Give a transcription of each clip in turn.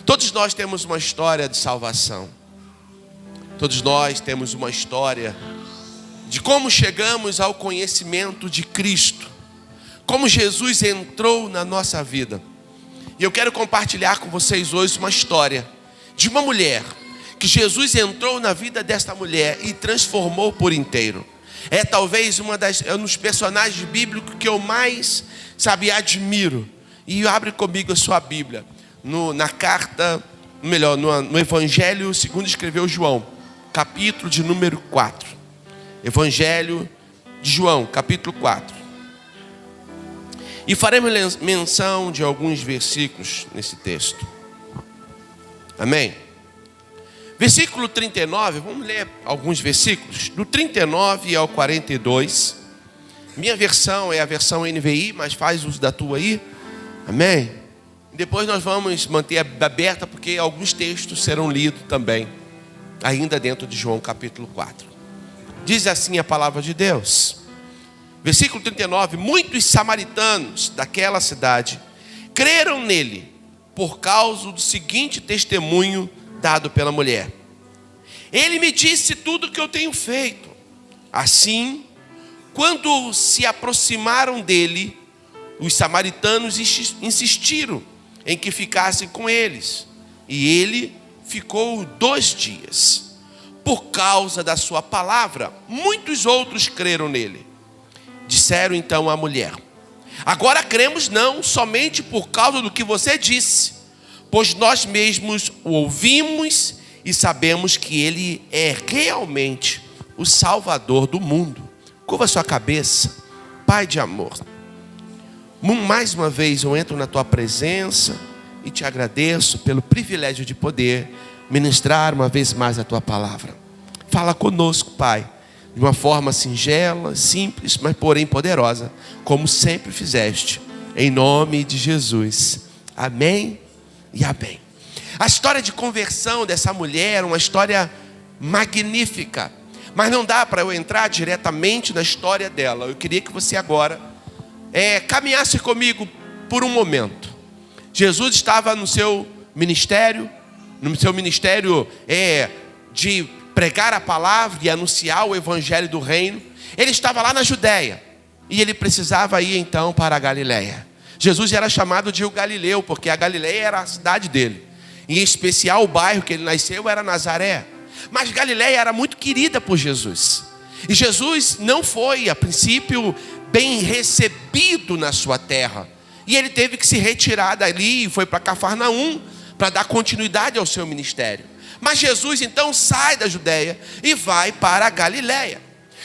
Todos nós temos uma história de salvação. Todos nós temos uma história de como chegamos ao conhecimento de Cristo, como Jesus entrou na nossa vida. E eu quero compartilhar com vocês hoje uma história de uma mulher, que Jesus entrou na vida desta mulher e transformou por inteiro. É talvez um dos personagens bíblicos que eu mais, admiro. E abre comigo a sua Bíblia, na carta, no Evangelho segundo escreveu João, capítulo de número 4. Evangelho de João, capítulo 4. E faremos menção de alguns versículos nesse texto. Amém? Versículo 39, vamos ler alguns versículos, do 39 ao 42. Minha versão é a versão NVI, mas faz uso da tua aí. Amém? Depois nós vamos manter aberta, porque alguns textos serão lidos também, ainda dentro de João capítulo 4. Diz assim a palavra de Deus. Versículo 39, muitos samaritanos daquela cidade creram nele, por causa do seguinte testemunho dado pela mulher. Ele me disse tudo o que eu tenho feito. Assim, quando se aproximaram dele, os samaritanos insistiram em que ficassem com eles. E ele ficou 2 dias. Por causa da sua palavra, muitos outros creram nele. Disseram então à mulher: agora cremos não somente por causa do que você disse, pois nós mesmos o ouvimos e sabemos que ele é realmente o Salvador do mundo. Curva a sua cabeça. Pai de amor, mais uma vez eu entro na tua presença e te agradeço pelo privilégio de poder ministrar uma vez mais a tua palavra. Fala conosco, Pai, de uma forma singela, simples, mas porém poderosa, como sempre fizeste, em nome de Jesus. Amém e amém. A história de conversão dessa mulher é uma história magnífica, mas não dá para eu entrar diretamente na história dela. Eu queria que você agora caminhasse comigo por um momento. Jesus estava no seu ministério de pregar a palavra e anunciar o evangelho do reino. Ele estava lá na Judéia e ele precisava ir então para a Galileia. Jesus era chamado de o Galileu, porque a Galileia era a cidade dele. Em especial o bairro que ele nasceu era Nazaré. Mas Galileia era muito querida por Jesus. E Jesus não foi, a princípio, bem recebido na sua terra. E ele teve que se retirar dali e foi para Cafarnaum para dar continuidade ao seu ministério. Mas Jesus então sai da Judéia e vai para a Galileia.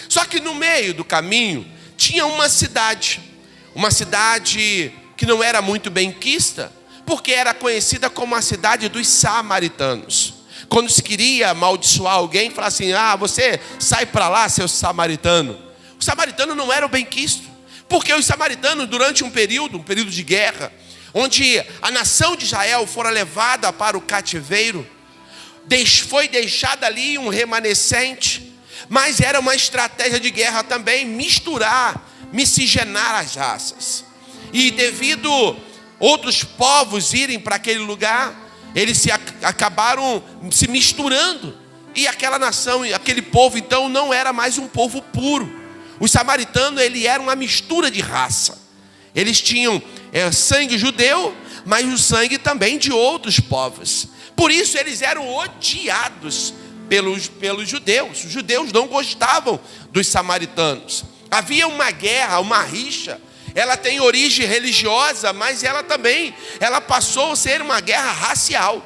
Só que no meio do caminho tinha uma cidade que não era muito benquista, porque era conhecida como a cidade dos samaritanos. Quando se queria amaldiçoar alguém, falava assim: você sai para lá, seu samaritano. O samaritano não era o benquisto, porque os samaritanos, durante um período de guerra, onde a nação de Israel fora levada para o cativeiro, foi deixado ali um remanescente, mas era uma estratégia de guerra também, miscigenar as raças. E devido outros povos irem para aquele lugar, eles acabaram se misturando. E aquela nação, aquele povo então não era mais um povo puro. Os samaritanos, ele era uma mistura de raça. Eles tinham sangue judeu, mas o sangue também de outros povos. Por isso eles eram odiados pelos judeus. Os judeus não gostavam dos samaritanos. Havia uma guerra, uma rixa. Ela tem origem religiosa, mas ela passou a ser uma guerra racial.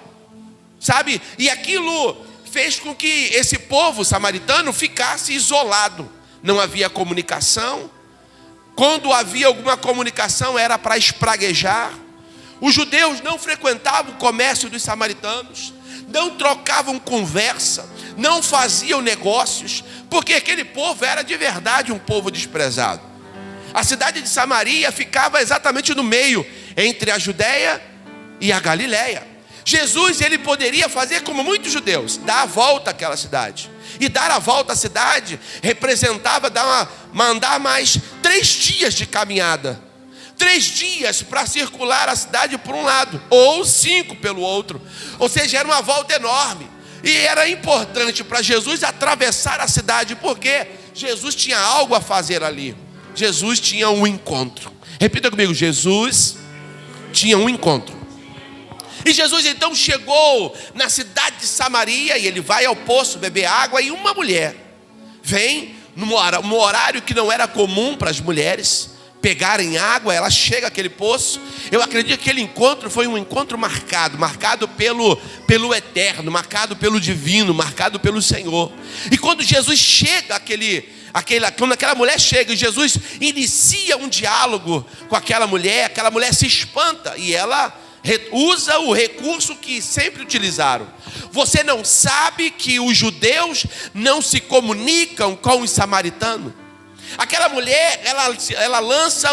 Sabe? E aquilo fez com que esse povo samaritano ficasse isolado. Não havia comunicação. Quando havia alguma comunicação era para espraguejar. Os judeus não frequentavam o comércio dos samaritanos, não trocavam conversa, não faziam negócios, porque aquele povo era de verdade um povo desprezado. A cidade de Samaria ficava exatamente no meio, entre a Judéia e a Galileia. Jesus, ele poderia fazer como muitos judeus, dar a volta àquela cidade. E dar a volta à cidade representava mandar mais 3 dias de caminhada. 3 dias para circular a cidade por um lado, ou 5 pelo outro. Ou seja, era uma volta enorme. E era importante para Jesus atravessar a cidade, porque Jesus tinha algo a fazer ali. Jesus tinha um encontro. Repita comigo: Jesus tinha um encontro. E Jesus então chegou na cidade de Samaria, e ele vai ao poço beber água, e uma mulher vem num horário que não era comum para as mulheres pegarem água. Ela chega àquele poço. Eu acredito que aquele encontro foi um encontro marcado pelo eterno, marcado pelo divino, marcado pelo Senhor. E quando Jesus chega, quando aquela mulher chega e Jesus inicia um diálogo com aquela mulher se espanta e ela usa o recurso que sempre utilizaram. Você não sabe que os judeus não se comunicam com os samaritanos? Aquela mulher, ela lança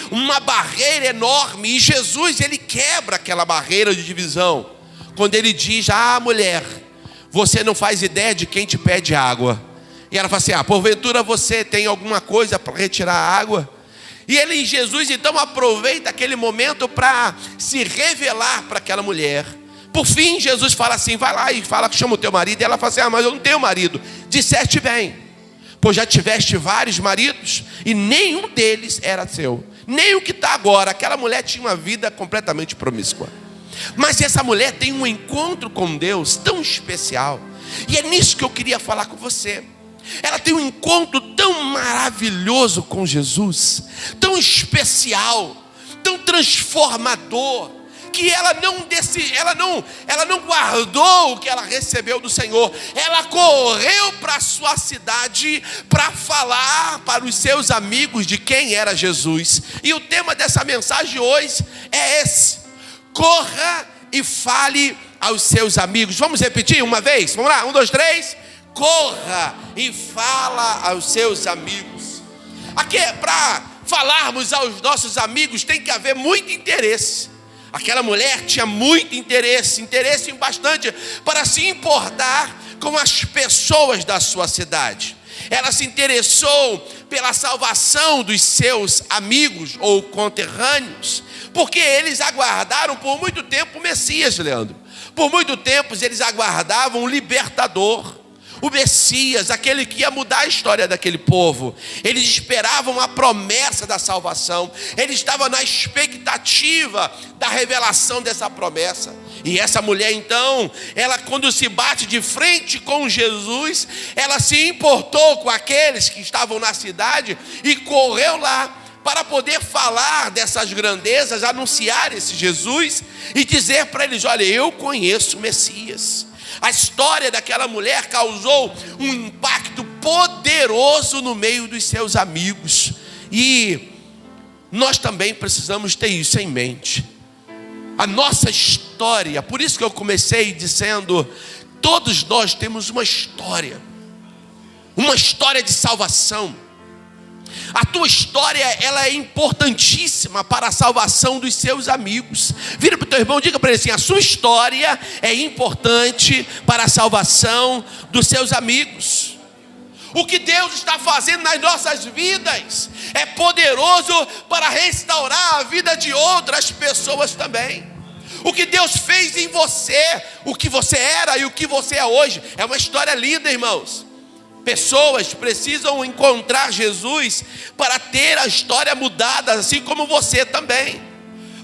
uma barreira enorme, e Jesus, ele quebra aquela barreira de divisão, quando ele diz: mulher, você não faz ideia de quem te pede água. E ela fala assim: porventura você tem alguma coisa para retirar a água? E Jesus então aproveita aquele momento para se revelar para aquela mulher. Por fim, Jesus fala assim: vai lá e chama o teu marido. E ela fala assim: mas eu não tenho marido. Disseste bem, pois já tiveste vários maridos, e nenhum deles era seu, nem o que está agora. Aquela mulher tinha uma vida completamente promíscua. Mas essa mulher tem um encontro com Deus tão especial, e é nisso que eu queria falar com você. Ela tem um encontro tão maravilhoso com Jesus, tão especial, tão transformador, que ela não guardou o que ela recebeu do Senhor. Ela correu para a sua cidade para falar para os seus amigos de quem era Jesus. E o tema dessa mensagem hoje é esse: corra e fale aos seus amigos. Vamos repetir uma vez? Vamos lá, 1, 2, 3. Corra e fala aos seus amigos. Aqui, para falarmos aos nossos amigos, tem que haver muito interesse. Aquela mulher tinha muito interesse bastante, para se importar com as pessoas da sua cidade. Ela se interessou pela salvação dos seus amigos ou conterrâneos, porque eles aguardaram por muito tempo o Messias, Leandro. Por muito tempo eles aguardavam o libertador, o Messias, aquele que ia mudar a história daquele povo. Eles esperavam a promessa da salvação. Eles estavam na expectativa da revelação dessa promessa. E essa mulher então, ela quando se bate de frente com Jesus, ela se importou com aqueles que estavam na cidade e correu lá para poder falar dessas grandezas, anunciar esse Jesus e dizer para eles: olha, eu conheço o Messias. A história daquela mulher causou um impacto poderoso no meio dos seus amigos. E nós também precisamos ter isso em mente. A nossa história, por isso que eu comecei dizendo, todos nós temos uma história de salvação. A tua história, ela é importantíssima para a salvação dos seus amigos. Vira para o teu irmão, diga para ele assim: a sua história é importante para a salvação dos seus amigos. O que Deus está fazendo nas nossas vidas é poderoso para restaurar a vida de outras pessoas também. O que Deus fez em você, o que você era e o que você é hoje, é uma história linda, irmãos. Pessoas precisam encontrar Jesus para ter a história mudada, assim como você também.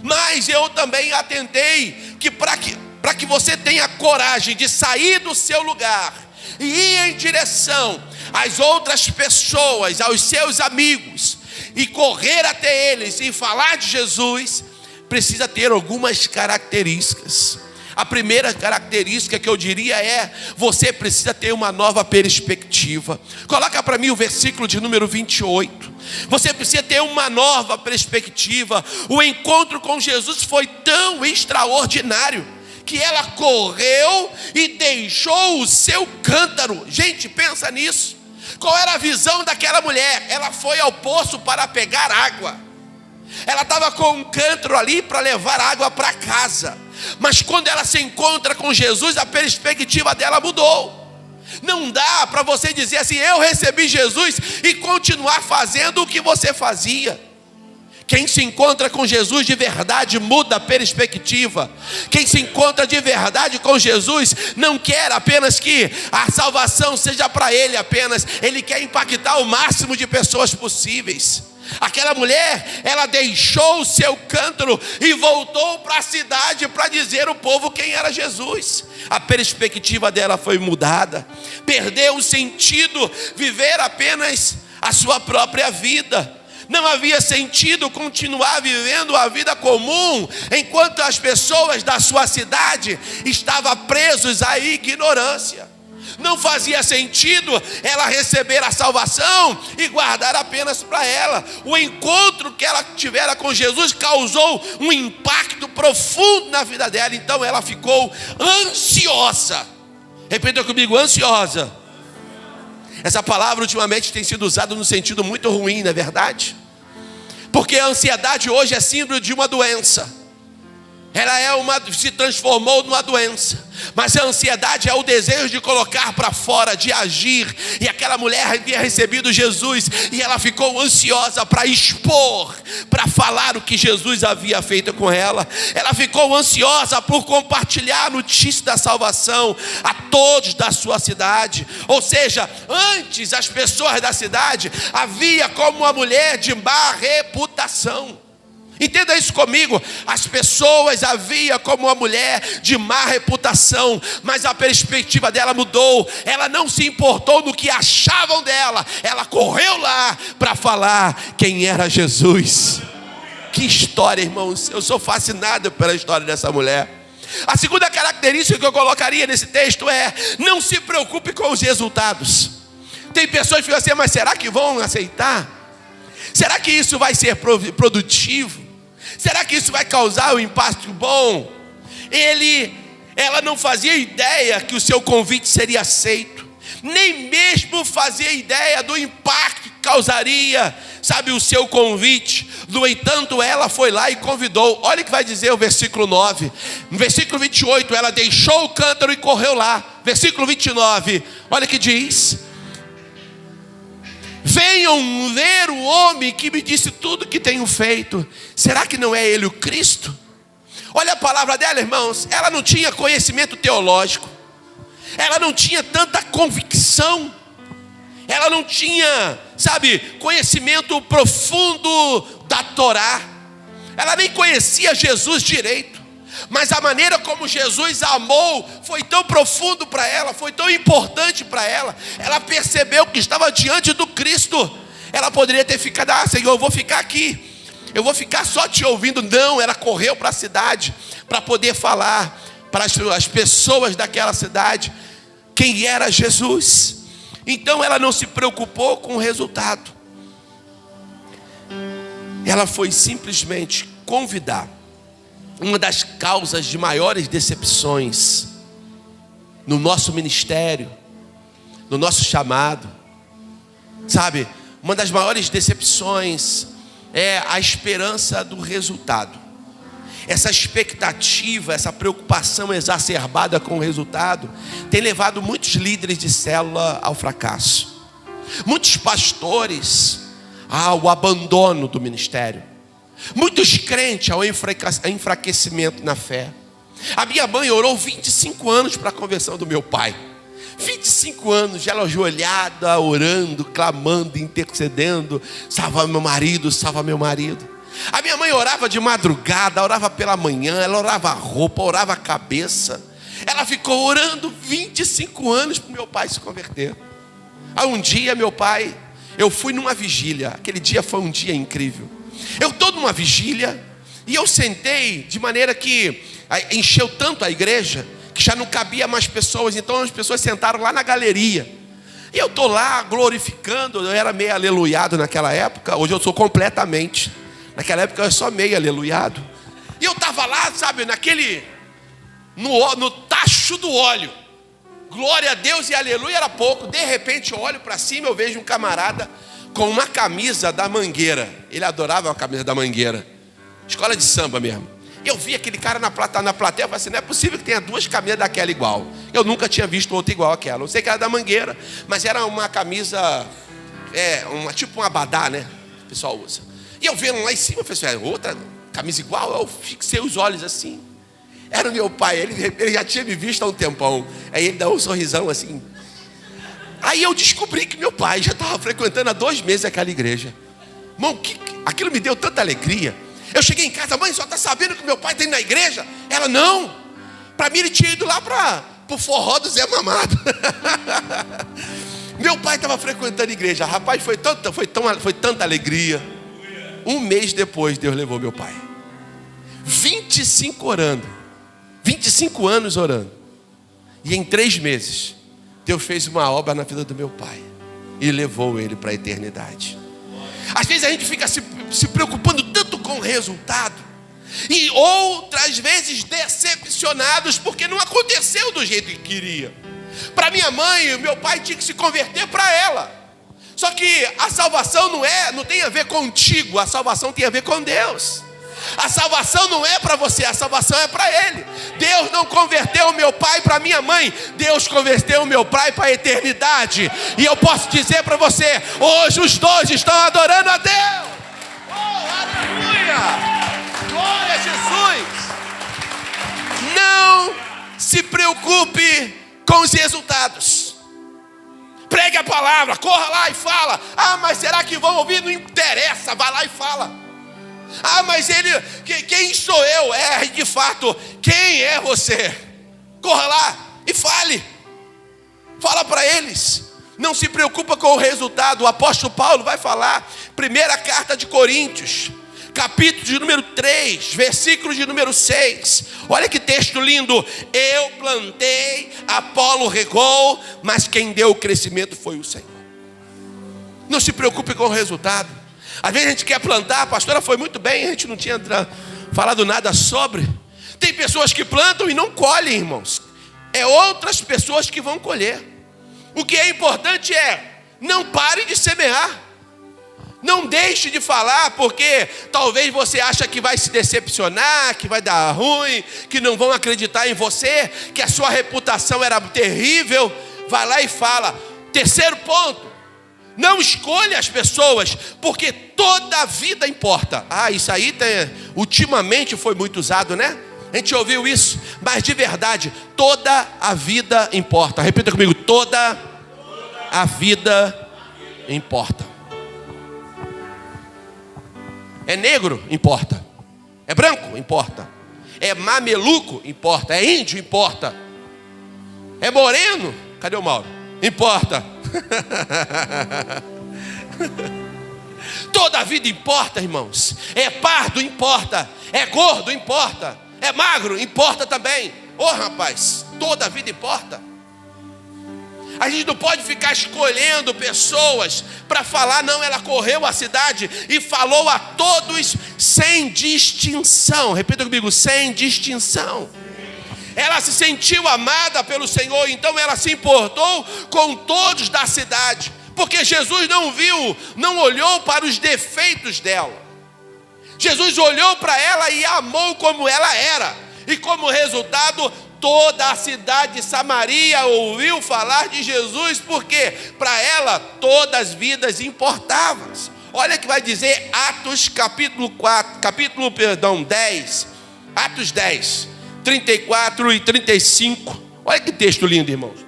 Mas eu também atentei que para que você tenha coragem de sair do seu lugar e ir em direção às outras pessoas, aos seus amigos, e correr até eles e falar de Jesus, precisa ter algumas características. A primeira característica que eu diria é: você precisa ter uma nova perspectiva. Coloca para mim o versículo de número 28. Você precisa ter uma nova perspectiva. O encontro com Jesus foi tão extraordinário que ela correu e deixou o seu cântaro. Gente, pensa nisso. Qual era a visão daquela mulher? Ela foi ao poço para pegar água. Ela estava com um cântaro ali para levar água para casa. Mas quando ela se encontra com Jesus, a perspectiva dela mudou. Não dá para você dizer assim: eu recebi Jesus, e continuar fazendo o que você fazia. Quem se encontra com Jesus de verdade muda a perspectiva. Quem se encontra de verdade com Jesus não quer apenas que a salvação seja para ele apenas. Ele quer impactar o máximo de pessoas possíveis. Aquela mulher, ela deixou o seu cântaro e voltou para a cidade para dizer ao povo quem era Jesus. A perspectiva dela foi mudada. Perdeu o sentido viver apenas a sua própria vida. Não havia sentido continuar vivendo a vida comum enquanto as pessoas da sua cidade estavam presos à ignorância. Não fazia sentido ela receber a salvação e guardar apenas para ela. O encontro que ela tivera com Jesus causou um impacto profundo na vida dela. Então ela ficou ansiosa. Repita comigo, ansiosa. Essa palavra ultimamente tem sido usada no sentido muito ruim, não é verdade? Porque a ansiedade hoje é símbolo de uma doença. Ela se transformou numa doença. Mas a ansiedade é o desejo de colocar para fora, de agir. E aquela mulher havia recebido Jesus e ela ficou ansiosa para expor, para falar o que Jesus havia feito com ela. Ela ficou ansiosa por compartilhar a notícia da salvação a todos da sua cidade. Ou seja, antes as pessoas da cidade havia como uma mulher de má reputação. Entenda isso comigo. As pessoas a via como uma mulher de má reputação, mas a perspectiva dela mudou. Ela não se importou no que achavam dela. Ela correu lá para falar quem era Jesus. Que história, irmãos. Eu sou fascinado pela história dessa mulher. A segunda característica que eu colocaria nesse texto é: não se preocupe com os resultados. Tem pessoas que ficam assim, mas será que vão aceitar? Será que isso vai ser produtivo? Será que isso vai causar um impacto bom? Ela não fazia ideia que o seu convite seria aceito. Nem mesmo fazia ideia do impacto que causaria, sabe, o seu convite. No entanto, ela foi lá e convidou. Olha o que vai dizer o versículo 9. No versículo 28, ela deixou o cântaro e correu lá. Versículo 29, olha o que diz: venham ver o homem que me disse tudo que tenho feito. Será que não é ele o Cristo? Olha a palavra dela, irmãos. Ela não tinha conhecimento teológico. Ela não tinha tanta convicção. Ela não tinha, sabe, conhecimento profundo da Torá. Ela nem conhecia Jesus direito. Mas a maneira como Jesus amou foi tão profundo para ela, foi tão importante para ela. Ela percebeu que estava diante do Cristo. Ela poderia ter ficado, Senhor, eu vou ficar aqui, eu vou ficar só te ouvindo. Não, ela correu para a cidade para poder falar para as pessoas daquela cidade quem era Jesus. Então ela não se preocupou com o resultado. Ela foi simplesmente convidar. Uma das causas de maiores decepções no nosso ministério, no nosso chamado, sabe, uma das maiores decepções é a esperança do resultado. Essa expectativa, essa preocupação exacerbada com o resultado tem levado muitos líderes de célula ao fracasso, muitos pastores ao abandono do ministério, muitos crentes ao enfraquecimento na fé. A minha mãe orou 25 anos para a conversão do meu pai. 25 anos, ela ajoelhada, orando, clamando, intercedendo: salva meu marido, salva meu marido. A minha mãe orava de madrugada, orava pela manhã, ela orava a roupa, orava a cabeça. Ela ficou orando 25 anos para o meu pai se converter. Aí um dia meu pai, eu fui numa vigília, aquele dia foi um dia incrível. Eu estou numa vigília e eu sentei de maneira que encheu tanto a igreja que já não cabia mais pessoas. Então as pessoas sentaram lá na galeria. E eu estou lá glorificando. Eu era meio aleluiado naquela época. Hoje eu sou completamente. Naquela época eu era só meio aleluiado. E eu estava lá, sabe, no tacho do óleo. Glória a Deus e aleluia era pouco. De repente eu olho para cima, eu vejo um camarada com uma camisa da Mangueira. Ele adorava a camisa da Mangueira. Escola de samba mesmo. Eu vi aquele cara na plateia, eu falei assim: não é possível que tenha duas camisas daquela igual. Eu nunca tinha visto outra igual àquela. Eu sei que era da Mangueira, mas era uma camisa, tipo um abadá, né? O pessoal usa. E eu vendo lá em cima, eu falei assim, outra camisa igual. Eu fixei os olhos assim. Era o meu pai, ele já tinha me visto há um tempão. Aí ele dá um sorrisão assim. Aí eu descobri que meu pai já estava frequentando há 2 meses aquela igreja. Irmão, aquilo me deu tanta alegria. Eu cheguei em casa, mãe, só está sabendo que meu pai está indo na igreja? Ela, não. Para mim ele tinha ido lá para o forró do Zé Mamado. Meu pai estava frequentando a igreja. Rapaz, foi tanta alegria. 1 mês depois, Deus levou meu pai. 25 orando. 25 anos orando. E em 3 meses, Deus fez uma obra na vida do meu pai. E levou ele para a eternidade. Às vezes a gente fica se preocupando tanto com o resultado. E outras vezes decepcionados porque não aconteceu do jeito que queria. Para minha mãe, o meu pai tinha que se converter para ela. Só que a salvação não tem a ver contigo, a salvação tem a ver com Deus. A salvação não é para você, a salvação é para Ele. Deus não converteu o meu pai para minha mãe, Deus converteu o meu pai para a eternidade. E eu posso dizer para você, hoje os dois estão adorando a Deus. Oh, aleluia! Glória a Jesus! Não se preocupe com os resultados. Pregue a palavra, corra lá e fala. Ah, mas será que vão ouvir? Não interessa, vai lá e fala. Ah, mas quem sou eu? De fato, quem é você? Corra lá e fale. Fala para eles. Não se preocupa com o resultado. O apóstolo Paulo vai falar. Primeira carta de Coríntios, capítulo de número 3, versículo de número 6. Olha que texto lindo. Eu plantei, Apolo regou, mas quem deu o crescimento foi o Senhor. Não se preocupe com o resultado. Às vezes a gente quer plantar, a pastora foi muito bem, a gente não tinha falado nada sobre. Tem pessoas que plantam e não colhem, irmãos. É outras pessoas que vão colher. O que é importante é, não pare de semear. Não deixe de falar, porque talvez você acha que vai se decepcionar, que vai dar ruim, que não vão acreditar em você, que a sua reputação era terrível. Vai lá e fala. Terceiro ponto. Não escolha as pessoas, porque toda a vida importa. Ah, isso aí ultimamente foi muito usado, né? A gente ouviu isso, mas de verdade, toda a vida importa. Repita comigo, toda a vida importa. É negro? Importa. É branco? Importa. É mameluco? Importa. É índio? Importa. É moreno? Cadê o Mauro? Importa. Toda a vida importa, irmãos. É pardo, importa. É gordo, importa. É magro, importa também. Ô rapaz, toda a vida importa. A gente não pode ficar escolhendo pessoas para falar. Não, ela correu a cidade e falou a todos sem distinção. Repita comigo, sem distinção. Ela se sentiu amada pelo Senhor, então ela se importou com todos da cidade. Porque Jesus não olhou para os defeitos dela. Jesus olhou para ela e amou como ela era. E como resultado, toda a cidade de Samaria ouviu falar de Jesus, porque para ela todas as vidas importavam. Olha que vai dizer Atos capítulo 10. Atos 10, 34 e 35. Olha que texto lindo, irmãos.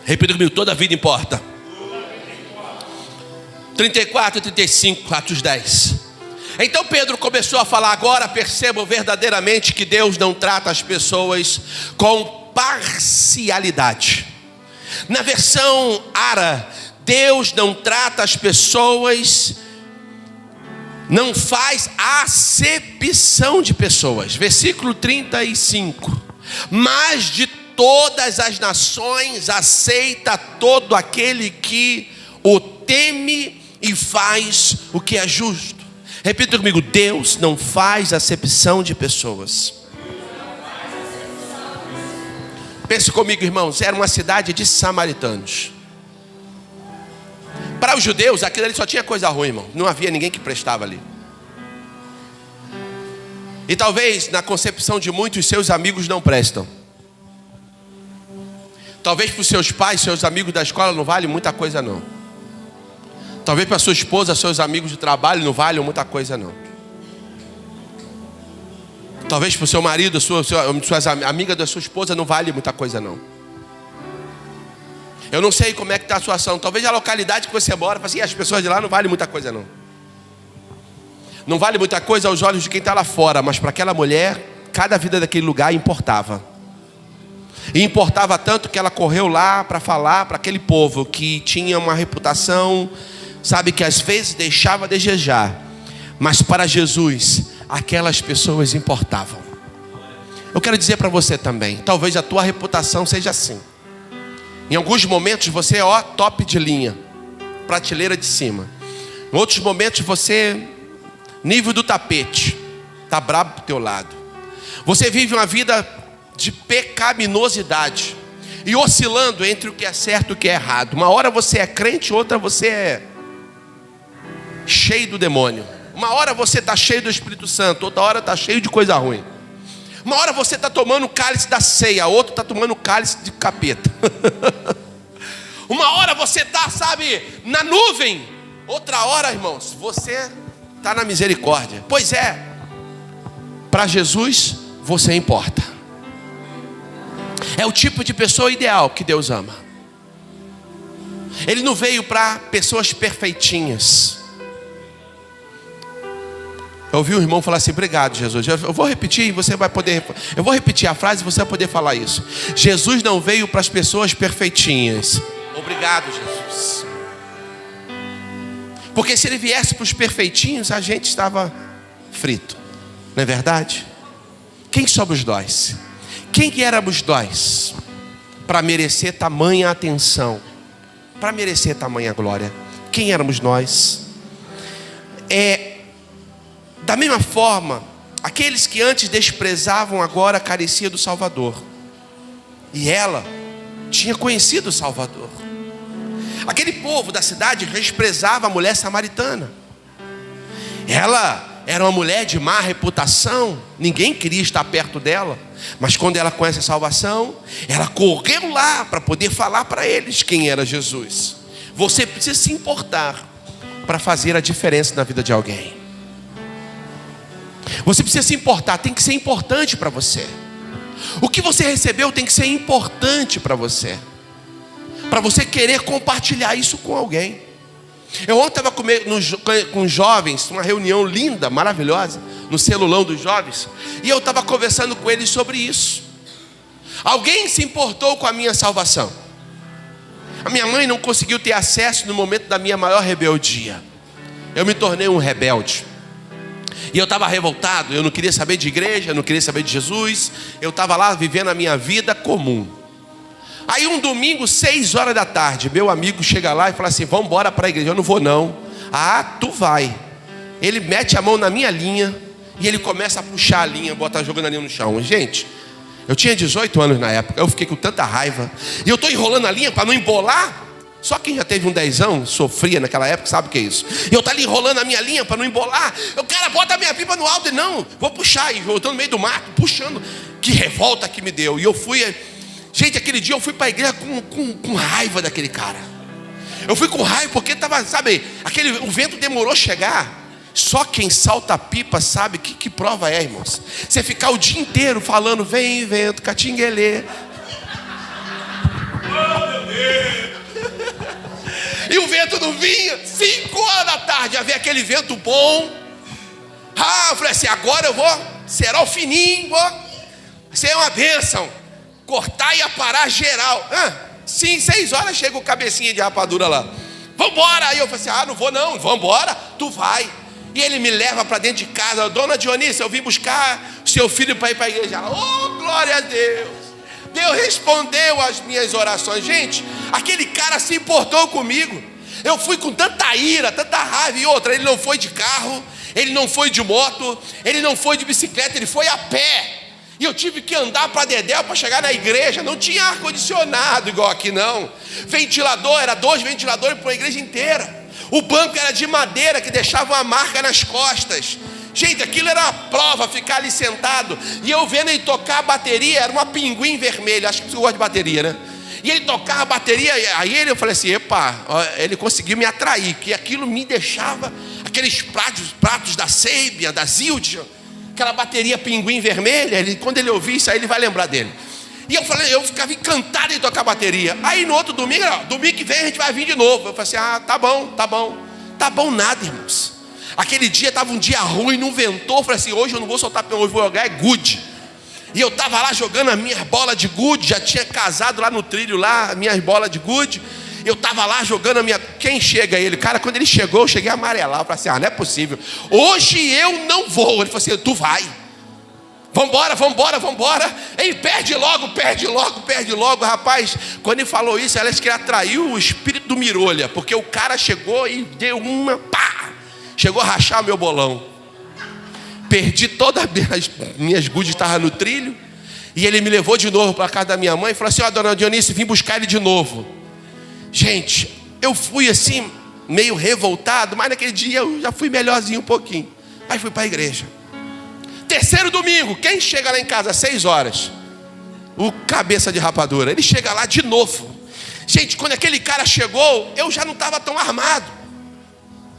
Repita comigo, toda a vida importa. 34 e 35, Atos 10. Então Pedro começou a falar. Agora percebam verdadeiramente que Deus não trata as pessoas com parcialidade. Na versão Ara, Deus não trata as pessoas, não faz acepção de pessoas. Versículo 35. Mas de todas as nações aceita todo aquele que o teme e faz o que é justo. Repita comigo, Deus não faz acepção de pessoas. Pense comigo, irmãos, era uma cidade de samaritanos. Para os judeus, aquilo ali só tinha coisa ruim, irmão. Não havia ninguém que prestava ali. E talvez na concepção de muitos, seus amigos não prestam. Talvez para os seus pais, seus amigos da escola não vale muita coisa não. Talvez para sua esposa, seus amigos de trabalho não valham muita coisa não. Talvez para o seu marido, suas amigas da sua esposa não vale muita coisa não. Eu não sei como é que está a situação. Talvez a localidade que você mora, assim, as pessoas de lá não valem muita coisa não. Não vale muita coisa aos olhos de quem está lá fora, mas para aquela mulher, cada vida daquele lugar importava. E importava tanto que ela correu lá para falar para aquele povo que tinha uma reputação, sabe, que às vezes deixava a desejar. Mas para Jesus, aquelas pessoas importavam. Eu quero dizer para você também, talvez a tua reputação seja assim. Em alguns momentos você é top de linha, prateleira de cima. Em outros momentos você, nível do tapete, está brabo pro teu lado. Você vive uma vida de pecaminosidade e oscilando entre o que é certo e o que é errado. Uma hora você é crente, outra você é cheio do demônio. Uma hora você está cheio do Espírito Santo, outra hora está cheio de coisa ruim. Uma hora você está tomando o cálice da ceia, outra está tomando o cálice de capeta. Uma hora você está, sabe, na nuvem, outra hora, irmãos, você está na misericórdia. Pois é, para Jesus você importa. É o tipo de pessoa ideal que Deus ama. Ele não veio para pessoas perfeitinhas. Eu ouvi um irmão falar assim: obrigado, Jesus. Eu vou repetir e você vai poder. Eu vou repetir a frase e você vai poder falar isso. Jesus não veio para as pessoas perfeitinhas. Obrigado, Jesus. Porque se ele viesse para os perfeitinhos, a gente estava frito. Não é verdade? Quem somos nós? Quem que éramos nós para merecer tamanha atenção? Para merecer tamanha glória? Quem éramos nós? Da mesma forma, aqueles que antes desprezavam, agora careciam do Salvador. E ela tinha conhecido o Salvador. Aquele povo da cidade desprezava a mulher samaritana. Ela era uma mulher de má reputação, ninguém queria estar perto dela. Mas quando ela conhece a salvação, ela correu lá para poder falar para eles quem era Jesus. Você precisa se importar para fazer a diferença na vida de alguém. Você precisa se importar, tem que ser importante para você. O que você recebeu tem que ser importante para você querer compartilhar isso com alguém. Eu ontem estava com jovens, uma reunião linda, maravilhosa, no celulão dos jovens, e eu estava conversando com eles sobre isso. Alguém se importou com a minha salvação. A minha mãe não conseguiu ter acesso no momento da minha maior rebeldia. Eu me tornei um rebelde. E eu estava revoltado, eu não queria saber de igreja, eu não queria saber de Jesus. Eu estava lá vivendo a minha vida comum. Aí um domingo, 6 horas da tarde, meu amigo chega lá e fala assim: vamos embora para a igreja. Eu não vou não. Ah, tu vai. Ele mete a mão na minha linha e ele começa a puxar a linha, jogando a linha no chão. Gente, eu tinha 18 anos na época, eu fiquei com tanta raiva. E eu estou enrolando a linha para não embolar. Só quem já teve um 10ão, sofria naquela época, sabe o que é isso. E eu estou ali enrolando a minha linha para não embolar. O cara bota a minha pipa no alto e não, vou puxar. E eu estou no meio do mato, puxando. Que revolta que me deu. E eu fui... Gente, aquele dia eu fui para a igreja com raiva daquele cara. Eu fui com raiva porque estava, sabe, o vento demorou a chegar. Só quem salta a pipa sabe que prova é, irmãos. Você ficar o dia inteiro falando: vem vento, catinguelê. Oh, meu Deus. E o vento não vinha. 5 horas da tarde, ia ver aquele vento bom. Eu falei assim: agora eu vou, será o fininho, vou ser uma bênção. Cortar e aparar geral. Sim, 6 horas chega o cabecinha de rapadura lá. Vambora. Aí eu falei assim: não vou não, vambora, tu vai. E ele me leva para dentro de casa. Dona Dionísia, eu vim buscar o seu filho para ir para a igreja. Oh, glória a Deus. Deus respondeu às minhas orações. Gente, aquele cara se importou comigo. Eu fui com tanta ira, tanta raiva. E outra, ele não foi de carro, ele não foi de moto, ele não foi de bicicleta, ele foi a pé. E eu tive que andar para Dedéu para chegar na igreja. Não tinha ar-condicionado igual aqui não. Ventilador, era 2 ventiladores para a igreja inteira. O banco era de madeira que deixava uma marca nas costas. Gente, aquilo era uma prova, ficar ali sentado. E eu vendo ele tocar a bateria, era uma pinguim vermelha. Acho que você gosta de bateria, né? E ele tocava a bateria, aí eu falei assim, epa, ele conseguiu me atrair, que aquilo me deixava, aqueles pratos da Sabian, da Zildjian, aquela bateria pinguim vermelha, quando ele ouvir isso aí, ele vai lembrar dele. E eu ficava encantado em tocar bateria. Aí no outro domingo, domingo que vem a gente vai vir de novo. Eu falei assim, tá bom nada, irmãos. Aquele dia estava um dia ruim, não ventou. Eu falei assim, hoje eu não vou soltar, hoje vou jogar gude. E eu estava lá jogando as minhas bolas de gude, já tinha casado lá no trilho, lá, as minhas bolas de gude. Eu estava lá jogando a minha... Quem chega? Ele. Cara, quando ele chegou, eu cheguei a amarelar. Eu falei assim, não é possível. Hoje eu não vou. Ele falou assim, tu vai. Vambora. Ele perde logo. Rapaz, quando ele falou isso, ela disse que ele atraiu o espírito do Mirolha. Porque o cara chegou e deu uma... Pá! Chegou a rachar meu bolão. Perdi todas as minhas gudes, estavam no trilho. E ele me levou de novo para a casa da minha mãe e falou assim, dona Dionísio, vim buscar ele de novo. Gente, eu fui assim, meio revoltado, mas naquele dia eu já fui melhorzinho um pouquinho. Aí fui para a igreja. Terceiro domingo, quem chega lá em casa às 6 horas? O cabeça de rapadura. Ele chega lá de novo. Gente, quando aquele cara chegou, eu já não estava tão armado.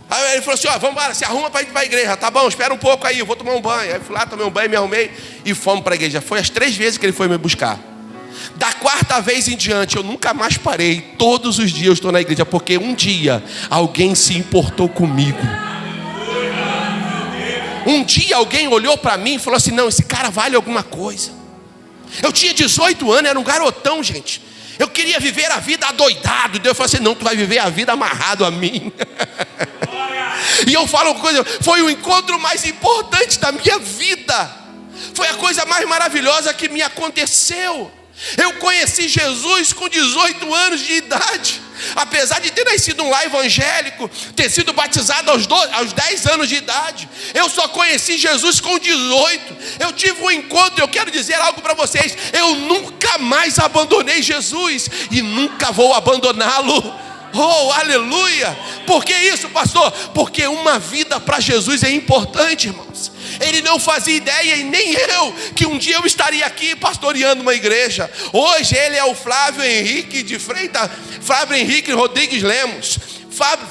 Aí ele falou assim, vamos embora, se arruma para ir para a igreja. Tá bom, espera um pouco aí, eu vou tomar um banho. Aí fui lá, tomei um banho, me arrumei e fomos para a igreja. Foi as 3 vezes que ele foi me buscar. Da 4ª vez em diante, eu nunca mais parei. Todos os dias eu estou na igreja, porque um dia alguém se importou comigo. Um dia alguém olhou para mim e falou assim, não, esse cara vale alguma coisa. Eu tinha 18 anos, era um garotão, gente. Eu queria viver a vida adoidado. Deus falou assim, não, tu vai viver a vida amarrado a mim. E eu falo uma coisa, foi o encontro mais importante da minha vida. Foi a coisa mais maravilhosa que me aconteceu. Eu conheci Jesus com 18 anos de idade. Apesar de ter nascido um lar evangélico, ter sido batizado aos 10 anos de idade, eu só conheci Jesus com 18. Eu tive um encontro, eu quero dizer algo para vocês. Eu nunca mais abandonei Jesus e nunca vou abandoná-lo. Oh, aleluia! Por que isso, pastor? Porque uma vida para Jesus é importante, irmãos. Ele não fazia ideia, e nem eu, que um dia eu estaria aqui pastoreando uma igreja. Hoje ele é o Flávio Henrique de Freitas, Flávio Henrique Rodrigues Lemos,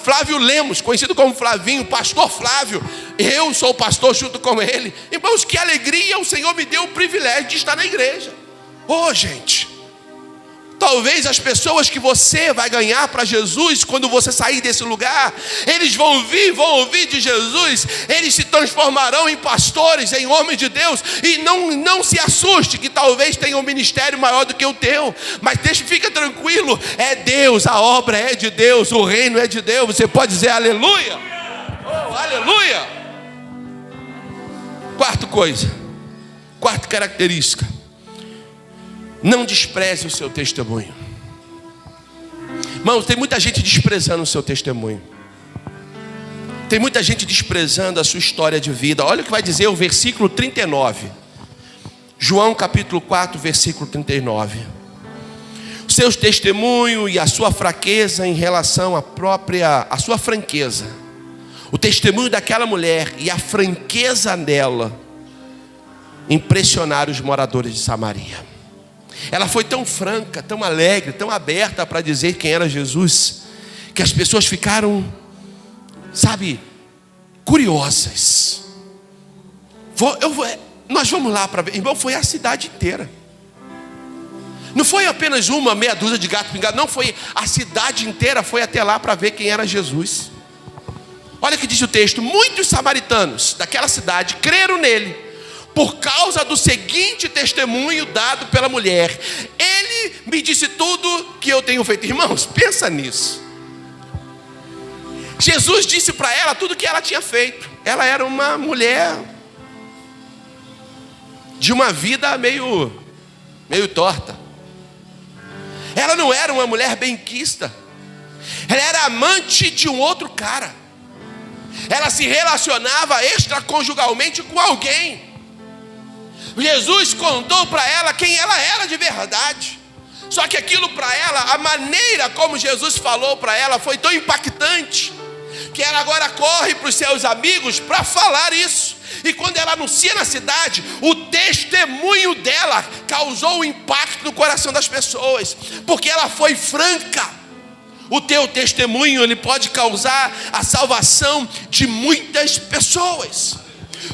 Flávio Lemos, conhecido como Flavinho, pastor Flávio. Eu sou o pastor junto com ele. Irmãos, que alegria, o Senhor me deu o privilégio de estar na igreja. Oh, gente, talvez as pessoas que você vai ganhar para Jesus, quando você sair desse lugar, eles vão ouvir de Jesus, eles se transformarão em pastores, em homens de Deus. E não se assuste que talvez tenha um ministério maior do que o teu, mas fica tranquilo, é Deus, a obra é de Deus, o reino é de Deus. Você pode dizer aleluia? Oh, aleluia! Quarta característica: não despreze o seu testemunho. Irmãos, tem muita gente desprezando o seu testemunho. Tem muita gente desprezando a sua história de vida. Olha o que vai dizer o versículo 39. João capítulo 4, versículo 39. O seu testemunho e a sua fraqueza em relação à sua franqueza. O testemunho daquela mulher e a franqueza dela impressionaram os moradores de Samaria. Ela foi tão franca, tão alegre, tão aberta para dizer quem era Jesus, que as pessoas ficaram, curiosas. Nós vamos lá para ver. Irmão, foi a cidade inteira. Não foi apenas uma meia dúzia de gato pingado, não, foi a cidade inteira, foi até lá para ver quem era Jesus. Olha o que diz o texto: muitos samaritanos daquela cidade creram nele, por causa do seguinte testemunho dado pela mulher: ele me disse tudo que eu tenho feito. Irmãos, pensa nisso. Jesus disse para ela tudo que ela tinha feito. Ela era uma mulher de uma vida meio torta. Ela não era uma mulher benquista. Ela era amante de um outro cara. Ela se relacionava extraconjugalmente com alguém. Jesus contou para ela quem ela era de verdade. Só que aquilo para ela, a maneira como Jesus falou para ela foi tão impactante, que ela agora corre para os seus amigos para falar isso. E quando ela anuncia na cidade, o testemunho dela causou um impacto no coração das pessoas, porque ela foi franca. O teu testemunho, ele pode causar a salvação de muitas pessoas.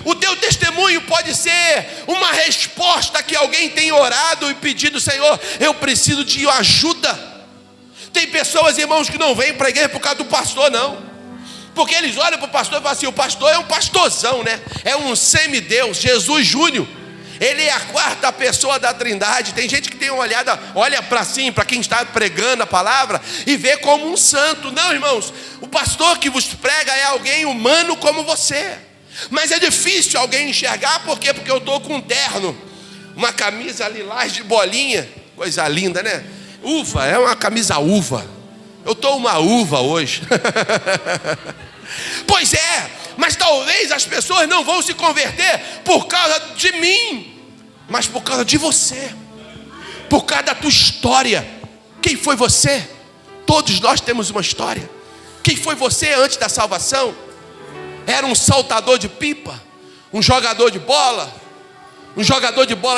O teu testemunho pode ser uma resposta que alguém tem orado e pedido: Senhor, eu preciso de ajuda. Tem pessoas, irmãos, que não vêm para a igreja por causa do pastor, não. Porque eles olham para o pastor e falam assim: o pastor é um pastorzão, né? É um semideus, Jesus Júnior. Ele é a quarta pessoa da Trindade. Tem gente que tem uma olhada, olha para cima, para quem está pregando a palavra, e vê como um santo. Não, irmãos, o pastor que vos prega é alguém humano como você. Mas é difícil alguém enxergar, por quê? Porque eu estou com um terno, uma camisa lilás de bolinha, coisa linda, né? Uva, é uma camisa uva. Eu estou uma uva hoje. Pois é, mas talvez as pessoas não vão se converter por causa de mim, mas por causa de você, por causa da tua história. Quem foi você? Todos nós temos uma história. Quem foi você antes da salvação? Era um saltador de pipa, um jogador de bola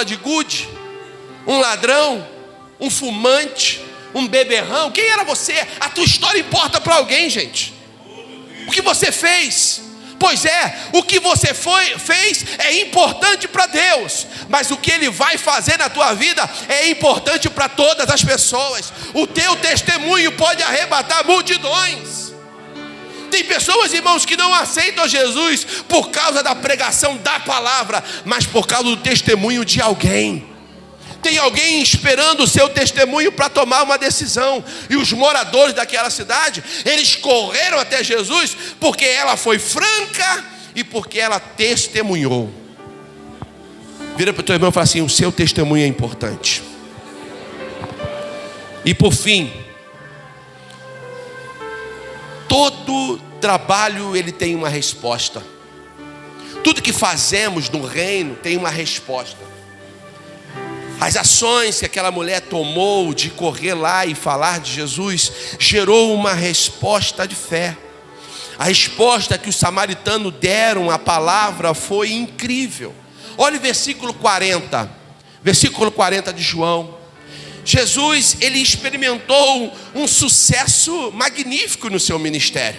de gude, um ladrão, um fumante, um beberrão? Quem era você? A tua história importa para alguém, gente. O que você fez? Pois é, o que você fez é importante para Deus, mas o que Ele vai fazer na tua vida é importante para todas as pessoas. O teu testemunho pode arrebatar multidões. Tem pessoas, irmãos, que não aceitam Jesus por causa da pregação da palavra, mas por causa do testemunho de alguém. Tem alguém esperando o seu testemunho para tomar uma decisão. E os moradores daquela cidade, eles correram até Jesus porque ela foi franca e porque ela testemunhou. Vira para o teu irmão e fala assim: o seu testemunho é importante. E por fim, todo trabalho ele tem uma resposta. Tudo que fazemos no reino tem uma resposta. As ações que aquela mulher tomou de correr lá e falar de Jesus gerou uma resposta de fé. A resposta que os samaritanos deram à palavra foi incrível. Olha o versículo 40. Versículo 40 de João. Jesus, ele experimentou um sucesso magnífico no seu ministério.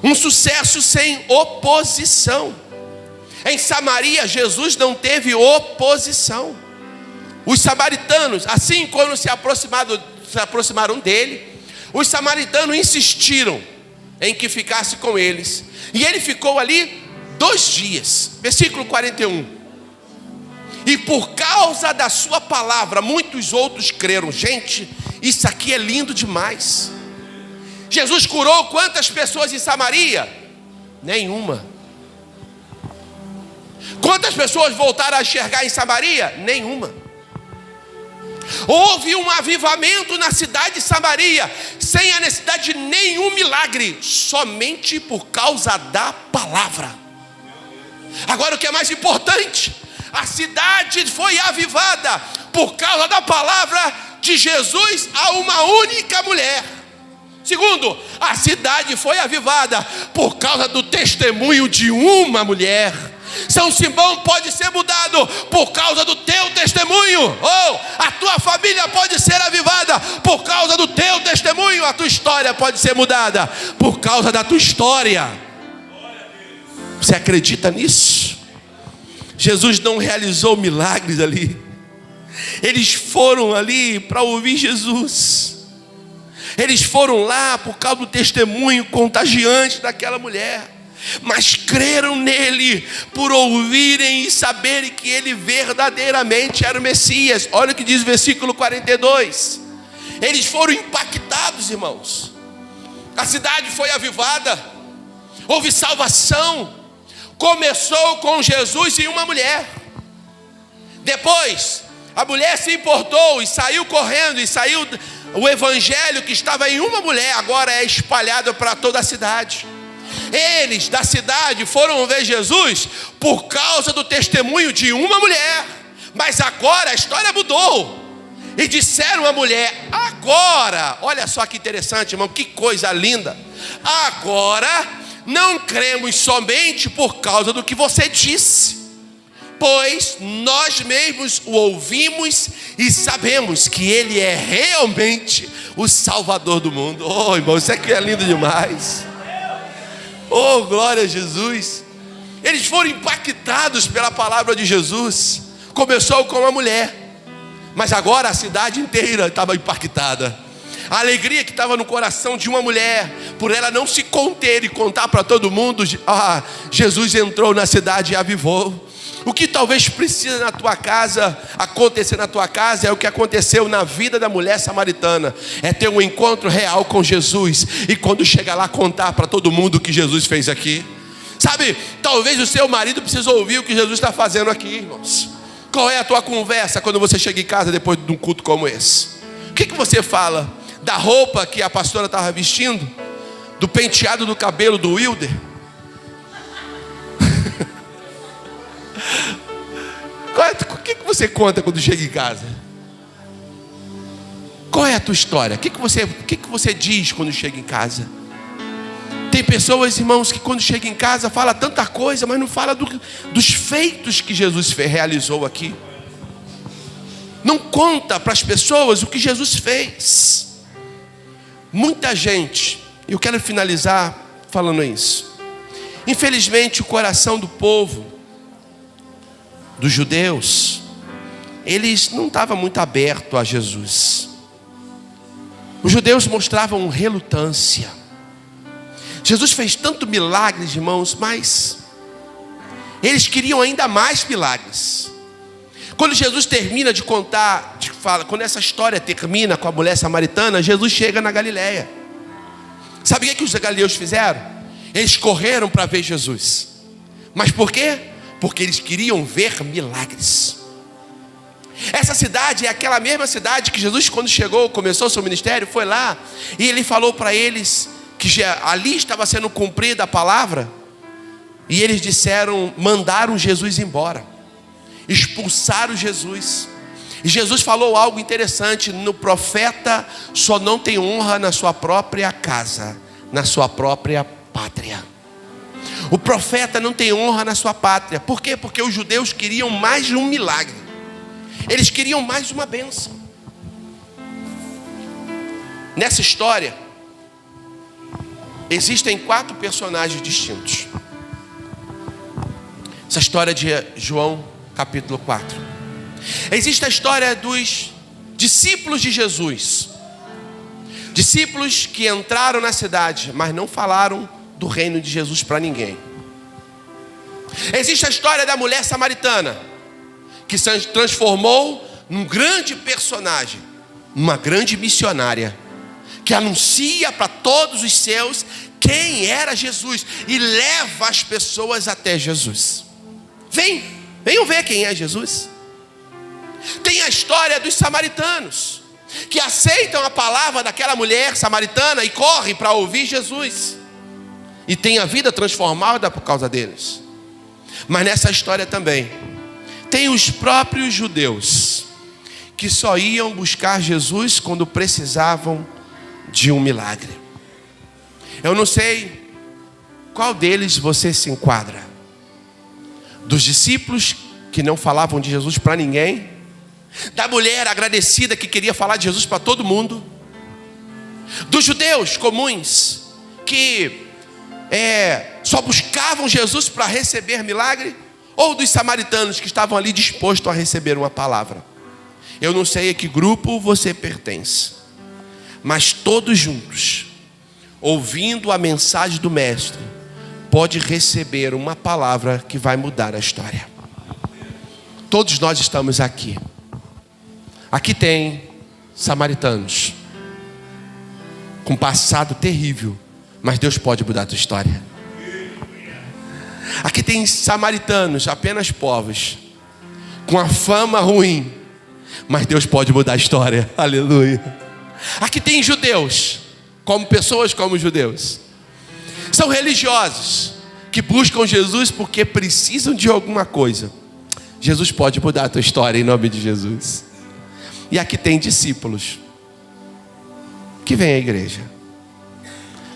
Um sucesso sem oposição. Em Samaria, Jesus não teve oposição. Os samaritanos, assim quando se aproximaram dele, os samaritanos insistiram em que ficasse com eles. E ele ficou ali 2 dias. Versículo 41. E por causa da sua palavra, muitos outros creram. Gente, isso aqui é lindo demais. Jesus curou quantas pessoas em Samaria? Nenhuma. Quantas pessoas voltaram a enxergar em Samaria? Nenhuma. Houve um avivamento na cidade de Samaria, sem a necessidade de nenhum milagre, somente por causa da palavra. Agora, o que é mais importante, a cidade foi avivada por causa da palavra de Jesus a uma única mulher. Segundo, a cidade foi avivada por causa do testemunho de uma mulher. São Simão pode ser mudado por causa do teu testemunho. Ou a tua família pode ser avivada por causa do teu testemunho. A tua história pode ser mudada por causa da tua história. Você acredita nisso? Jesus não realizou milagres ali. Eles foram ali para ouvir Jesus. Eles foram lá por causa do testemunho contagiante daquela mulher. Mas creram nele por ouvirem e saberem que ele verdadeiramente era o Messias. Olha o que diz o versículo 42. Eles foram impactados, irmãos. A cidade foi avivada. Houve salvação. Começou com Jesus e uma mulher. Depois, a mulher se importou e saiu correndo. E saiu o evangelho que estava em uma mulher, agora é espalhado para toda a cidade. Eles da cidade foram ver Jesus por causa do testemunho de uma mulher. Mas agora a história mudou. E disseram à mulher: agora, olha só que interessante, irmão, que coisa linda. Agora não cremos somente por causa do que você disse, pois nós mesmos o ouvimos e sabemos que Ele é realmente o Salvador do mundo. Oh, irmão, isso aqui é lindo demais. Oh, glória a Jesus. Eles foram impactados pela palavra de Jesus. Começou com uma mulher, mas agora a cidade inteira estava impactada. A alegria que estava no coração de uma mulher, por ela não se conter e contar para todo mundo, Jesus entrou na cidade e avivou. O que talvez precisa na tua casa, acontecer na tua casa, é o que aconteceu na vida da mulher samaritana. É ter um encontro real com Jesus. E quando chegar lá, contar para todo mundo o que Jesus fez aqui. Sabe, talvez o seu marido precise ouvir o que Jesus está fazendo aqui, irmãos. Qual é a tua conversa quando você chega em casa depois de um culto como esse? O que você fala? Da roupa que a pastora estava vestindo? Do penteado do cabelo do Wilder? O que você conta quando chega em casa? Qual é a tua história? O que você diz quando chega em casa? Tem pessoas, irmãos, que quando chega em casa fala tanta coisa, mas não fala dos feitos que Jesus realizou aqui. Não conta para as pessoas o que Jesus fez. Muita gente, eu quero finalizar falando isso. Infelizmente, o coração do povo, dos judeus, eles não estavam muito abertos a Jesus. Os judeus mostravam relutância. Jesus fez tanto milagres, irmãos, mas eles queriam ainda mais milagres. Quando Jesus termina de contar, quando essa história termina com a mulher samaritana, Jesus chega na Galileia. Sabe o que os galileus fizeram? Eles correram para ver Jesus. Mas por quê? Porque eles queriam ver milagres. Essa cidade é aquela mesma cidade que Jesus, quando chegou, começou o seu ministério, foi lá e ele falou para eles que ali estava sendo cumprida a palavra. E eles mandaram Jesus embora, expulsaram Jesus. E Jesus falou algo interessante: no profeta só não tem honra na sua própria casa, na sua própria pátria. O profeta não tem honra na sua pátria. Por quê? Porque os judeus queriam mais de um milagre. Eles queriam mais uma bênção. Nessa história existem 4 personagens distintos. Essa história de João capítulo 4. Existe a história dos discípulos de Jesus. Discípulos que entraram na cidade, mas não falaram do reino de Jesus para ninguém. Existe a história da mulher samaritana, que se transformou num grande personagem, uma grande missionária, que anuncia para todos os seus quem era Jesus e leva as pessoas até Jesus. Venham ver quem é Jesus. Tem a história dos samaritanos, que aceitam a palavra daquela mulher samaritana e correm para ouvir Jesus, e tem a vida transformada por causa deles. Mas nessa história também tem os próprios judeus, que só iam buscar Jesus quando precisavam de um milagre. Eu não sei qual deles você se enquadra. Dos discípulos que não falavam de Jesus para ninguém, da mulher agradecida que queria falar de Jesus para todo mundo, dos judeus comuns que só buscavam Jesus para receber milagre, ou dos samaritanos que estavam ali dispostos a receber uma palavra. Eu não sei a que grupo você pertence, mas todos juntos, ouvindo a mensagem do mestre, pode receber uma palavra que vai mudar a história. Todos nós estamos aqui. Aqui tem samaritanos com passado terrível, mas Deus pode mudar a tua história. Aqui tem samaritanos, apenas povos, com a fama ruim, mas Deus pode mudar a história. Aleluia. Aqui tem judeus, como pessoas como judeus. São religiosos, que buscam Jesus porque precisam de alguma coisa. Jesus pode mudar a tua história em nome de Jesus. E aqui tem discípulos que vêm à igreja,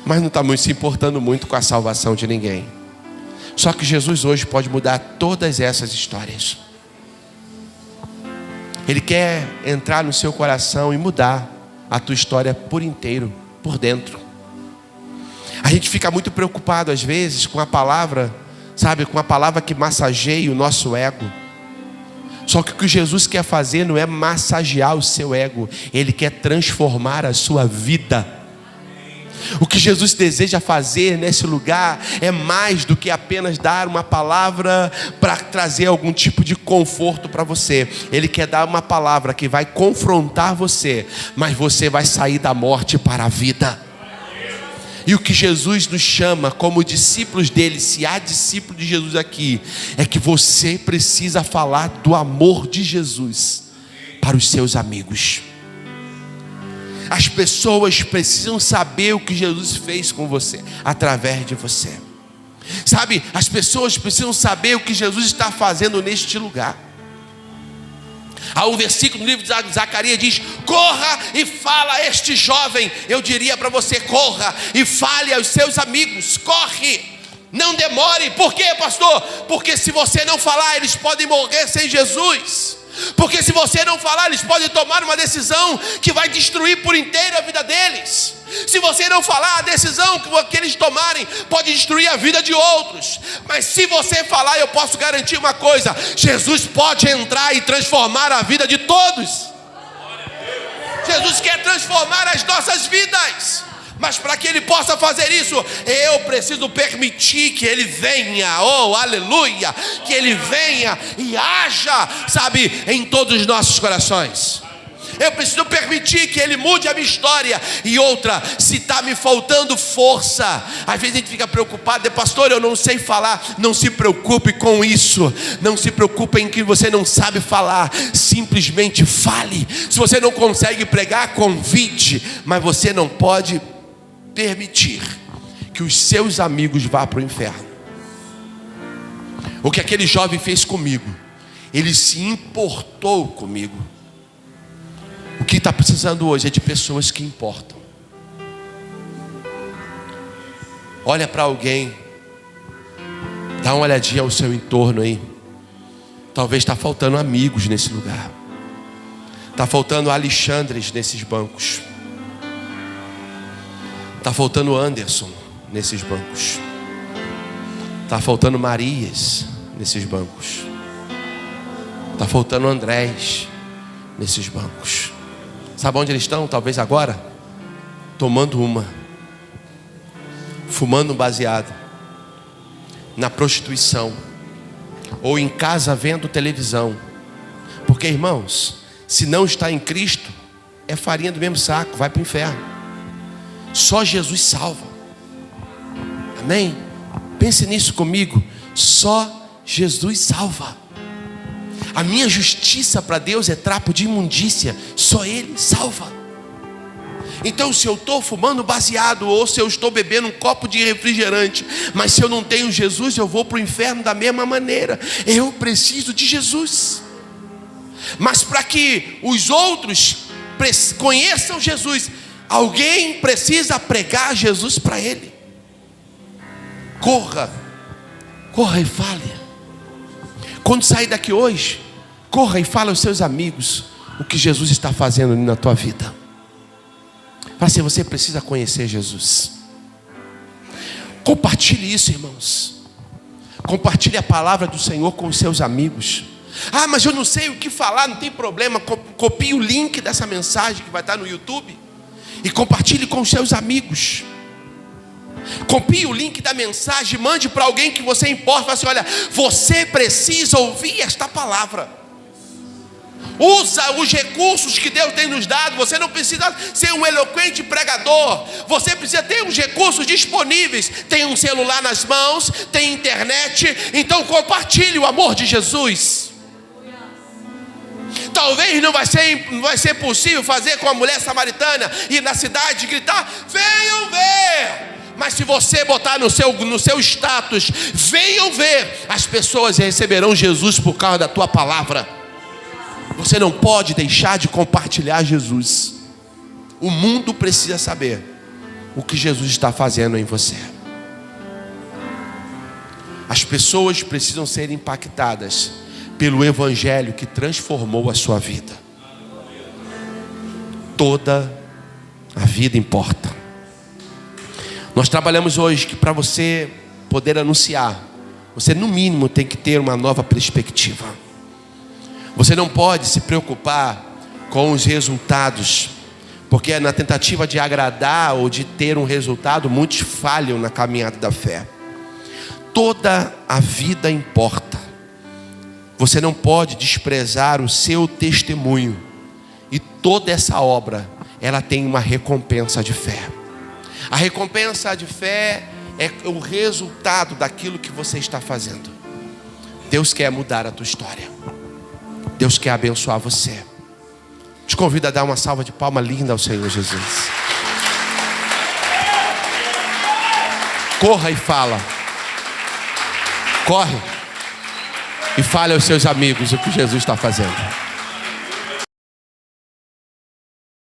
mas não está muito se importando muito com a salvação de ninguém. Só que Jesus hoje pode mudar todas essas histórias. Ele quer entrar no seu coração e mudar a tua história por inteiro, por dentro. A gente fica muito preocupado às vezes com a palavra, sabe, com a palavra que massageia o nosso ego. Só que o que Jesus quer fazer não é massagear o seu ego, Ele quer transformar a sua vida. O que Jesus deseja fazer nesse lugar é mais do que apenas dar uma palavra para trazer algum tipo de conforto para você. Ele quer dar uma palavra que vai confrontar você, mas você vai sair da morte para a vida. E o que Jesus nos chama como discípulos dele, se há discípulo de Jesus aqui, é que você precisa falar do amor de Jesus para os seus amigos. As pessoas precisam saber o que Jesus fez com você, através de você. Sabe, as pessoas precisam saber o que Jesus está fazendo neste lugar. Há um versículo no livro de Zacarias diz: corra e fala a este jovem. Eu diria para você: corra e fale aos seus amigos. Corre, não demore. Por quê, pastor? Porque se você não falar, eles podem morrer sem Jesus. Porque se você não falar, eles podem tomar uma decisão que vai destruir por inteiro a vida deles. Se você não falar, a decisão que eles tomarem pode destruir a vida de outros. Mas se você falar, eu posso garantir uma coisa: Jesus pode entrar e transformar a vida de todos. Jesus quer transformar as nossas vidas. Mas para que Ele possa fazer isso, eu preciso permitir que Ele venha, oh aleluia, que Ele venha e haja, sabe, em todos os nossos corações. Eu preciso permitir que Ele mude a minha história. E outra, se está me faltando força, às vezes a gente fica preocupado: pastor, eu não sei falar. Não se preocupe com isso. Não se preocupe em que você não sabe falar. Simplesmente fale. Se você não consegue pregar, convide. Mas você não pode permitir que os seus amigos vá para o inferno. O que aquele jovem fez comigo, ele se importou comigo. O que está precisando hoje é de pessoas que importam. Olha para alguém, dá uma olhadinha ao seu entorno aí. Talvez está faltando amigos nesse lugar. Está faltando Alexandres nesses bancos. Está faltando Anderson nesses bancos. Está faltando Marias nesses bancos. Está faltando Andrés nesses bancos. Sabe onde eles estão? Talvez agora tomando uma, fumando um baseado, na prostituição, ou em casa vendo televisão. Porque, irmãos, se não está em Cristo, é farinha do mesmo saco, vai para o inferno. Só Jesus salva. Amém? Pense nisso comigo. Só Jesus salva. A minha justiça para Deus é trapo de imundícia. Só Ele salva. Então, se eu estou fumando baseado, ou se eu estou bebendo um copo de refrigerante, mas se eu não tenho Jesus, eu vou para o inferno da mesma maneira. Eu preciso de Jesus. Mas para que os outros conheçam Jesus, alguém precisa pregar Jesus para ele. Corra e fale. Quando sair daqui hoje, corra e fale aos seus amigos o que Jesus está fazendo na tua vida. Para assim, você precisa conhecer Jesus. Compartilhe isso, irmãos. Compartilhe a palavra do Senhor com os seus amigos. Ah, mas eu não sei o que falar. Não tem problema, copie o link dessa mensagem que vai estar no YouTube e compartilhe com os seus amigos. Copie o link da mensagem, mande para alguém que você importa. Fala assim: olha, você precisa ouvir esta palavra. Usa os recursos que Deus tem nos dado. Você não precisa ser um eloquente pregador. Você precisa ter os recursos disponíveis. Tem um celular nas mãos, tem internet. Então compartilhe o amor de Jesus. Talvez não vai ser possível fazer com a mulher samaritana, ir na cidade e gritar: venham ver. Mas se você botar no seu status: venham ver, as pessoas receberão Jesus por causa da tua palavra. Você não pode deixar de compartilhar Jesus. O mundo precisa saber o que Jesus está fazendo em você. As pessoas precisam ser impactadas pelo evangelho que transformou a sua vida. Toda a vida importa. Nós trabalhamos hoje que para você poder anunciar, você no mínimo tem que ter uma nova perspectiva. Você não pode se preocupar com os resultados, porque na tentativa de agradar ou de ter um resultado, muitos falham na caminhada da fé. Toda a vida importa. Você não pode desprezar o seu testemunho. E toda essa obra, ela tem uma recompensa de fé. A recompensa de fé é o resultado daquilo que você está fazendo. Deus quer mudar a tua história. Deus quer abençoar você. Te convido a dar uma salva de palmas linda ao Senhor Jesus. Corra e fala. Corre e fale aos seus amigos o que Jesus está fazendo.